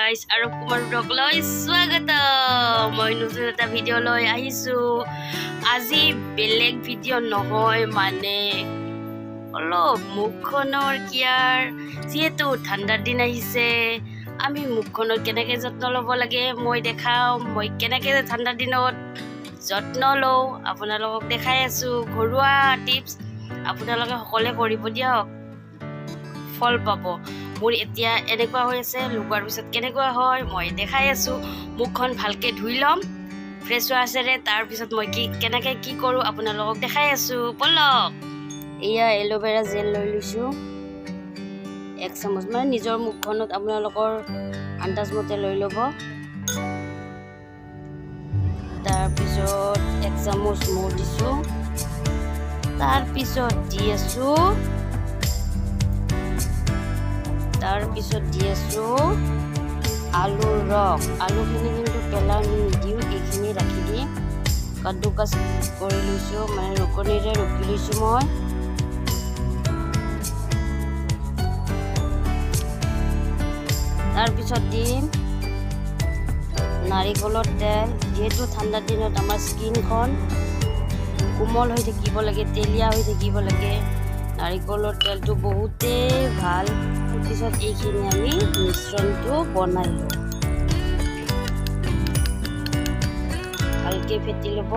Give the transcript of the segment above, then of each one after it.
Guys আৰু কুমাৰ ব্লগলৈ স্বাগতম। মই নতুন এটা ভিডিঅ' লৈ আহিছোঁ। আজি বেলেগ ভিডিঅ' নহয়, মানে অলপ মুখখনৰ কেয়াৰ। যিহেতু ঠাণ্ডাৰ দিন আহিছে, আমি মুখখনৰ কেনেকৈ যত্ন ল'ব লাগে মই দেখাওঁ। মই কেনেকৈ ঠাণ্ডাৰ দিনত যত্ন লওঁ আপোনালোকক দেখাই আছোঁ। ঘৰুৱা টিপছ আপোনালোকে সকলোৱে কৰিব দিয়ক, ফল পাব। মোৰ এতিয়া এনেকুৱা হৈ আছে, লগোৱাৰ পিছত কেনেকুৱা হয় মই দেখাই আছোঁ। মুখখন ভালকৈ ধুই ল'ম ফ্ৰেছ ৱাছেৰে, তাৰপিছত মই কেনেকৈ কি কৰোঁ আপোনালোকক দেখাই আছোঁ। বলক। এয়া এল'ভেৰা জেল লৈ লৈছোঁ 1 চামুচ, মানে নিজৰ মুখখনত আপোনালোকৰ আন্দাজমতে লৈ ল'ব। তাৰপিছত 1 চামুচ মৌ দিছোঁ। তাৰপিছত দি আছোঁ আলুৰ ৰস। আলুখিনি কিন্তু পেলাই নিদিওঁ, এইখিনি ৰাখি দি কাদ্দুকাচ কৰি লৈছোঁ, মানে ৰুকনিৰে ৰুকি লৈছোঁ মই। তাৰপিছত দিম নাৰিকলৰ তেল। যিহেতু ঠাণ্ডাৰ দিনত আমাৰ স্কিনখন কোমল হৈ থাকিব লাগে, তেলীয়া হৈ থাকিব লাগে, নাৰিকলৰ তেলটো বহুতেই ভাল। তাৰপিছত এইখিনি আমি মিশ্ৰণটো বনাই লওঁ, ভালকৈ ফেটি ল'ব।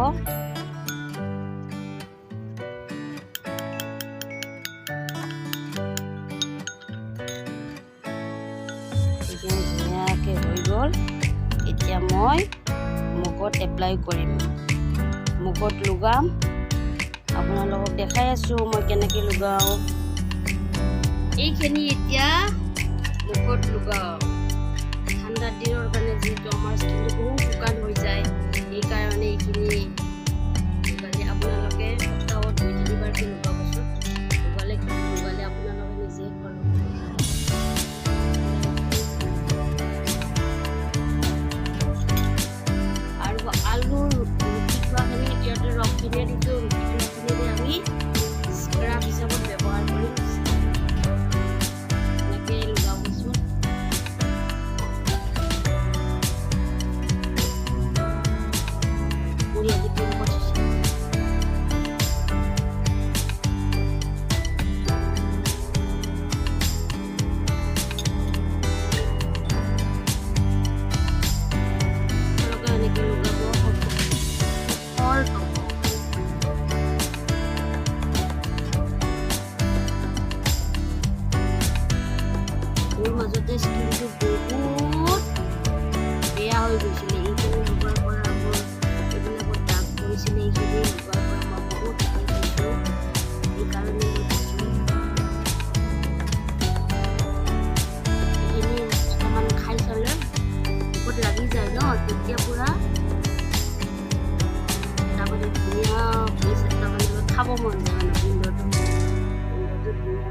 এইখিনি ধুনীয়াকৈ হৈ গ'ল। এতিয়া মই মুখত এপ্লাই কৰিম, মুখত লগাম। আপোনালোকক দেখাই আছোঁ মই কেনেকৈ লগাওঁ। এইখিনি এতিয়া মুখত লগাওঁ। ঠাণ্ডাৰ দিনৰ কাৰণে যিহেতু আমাৰ স্কিনটো বহুত শুকান হৈ যায়, সেইকাৰণে এইখিনি লগালে আপোনালোকে সপ্তাহত 2-3বাৰকৈ লগাবচোন। লগালে আপোনালোকে নিজে ফল পাব। আৰু আলুৰ ৰুটি খোৱাখিনি ইয়াতে ৰসখিনিয়ে দিছোঁ। ৰুটিখিনিৰে আমি স্ক্ৰাব হিচাপত ব্যৱহাৰ কৰিম। মোৰ মাজতে স্কিনটো বহুত বেয়া হৈ গৈছিলে। এইখিনি লগোৱাৰ পৰা মোৰ এইবিলাকত দাগ পৰিছিলে। এইখিনি লগোৱাৰ পৰা মই বহুত ভাল পাইছোঁ, সেইকাৰণে মই দিছোঁ। এইখিনি অকণমান খাই চালে মুখত লাগি যায় ন, তেতিয়া পূৰা তাৰমানে ধুনীয়া ফেচ এটা, মানে খাব মন যায়, মানে গোন্ধটো ধুনীয়া।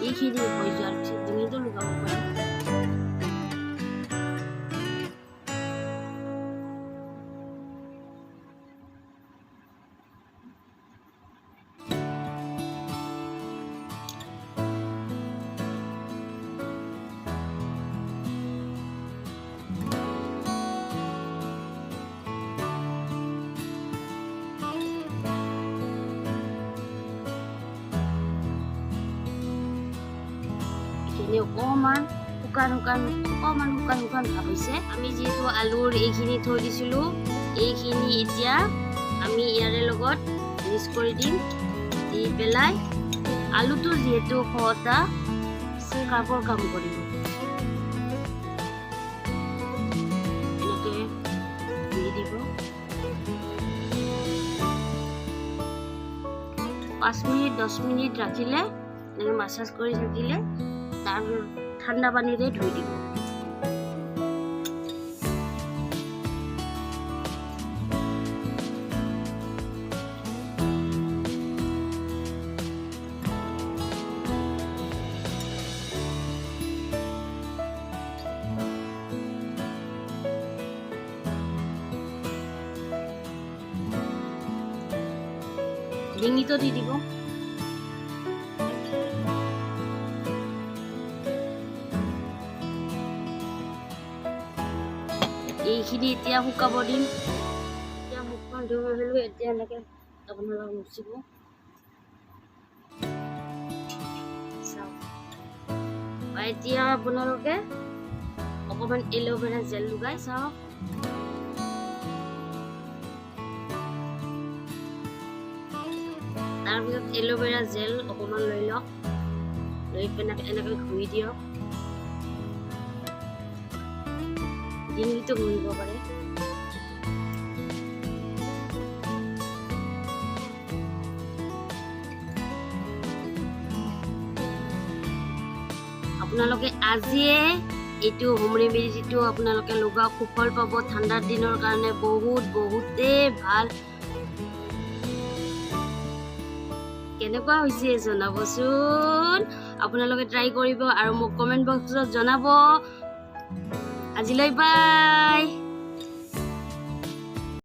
এইখিনি হৈ যোৱাৰ পিছত ডিঙিটো লগাব পাৰি। অকণমান শুকান ভাৱ হৈছে। আমি যিহেতু আলুৰ এইখিনি থৈ দিছিলোঁ, এইখিনি এতিয়া আমি ইয়াৰে লগত মিক্স কৰি দিম। দি পেলাই আলুটো যিহেতু সহজা স্ক্ৰাবৰ কাম কৰিব, এনেকৈ দি দিব। 5-10 মিনিট ৰাখিলে, এনেকৈ মাছাজ কৰি থাকিলে তাৰ ঠাণ্ডা পানীৰে ধুই দিব। ডিঙিটো দি দিব। এইখিনি এতিয়া শুকাব দিম এতিয়া মুখখন ধুই আহিলোঁ এতিয়া এনেকৈ আপোনালোকে মুচিব এতিয়া আপোনালোকে অকণমান এল'ভেৰা জেল লগাই চাওক তাৰপিছত এল'ভেৰা জেল অকণমান লৈ লওক লৈ পেলাই এনেকৈ ঘঁহি দিয়ক ডিঙিটো ঘঁহিব পাৰে আপোনালোকে আজিয়ে এইটো হোম ৰেমেডিটো আপোনালোকে লগাওক সুফল পাব ঠাণ্ডাৰ দিনৰ কাৰণে বহুতেই ভাল কেনেকুৱা হৈছে জনাবচোন আপোনালোকে ট্ৰাই কৰিব আৰু মোক কমেণ্ট বক্সত জনাব আজিলৈ বাই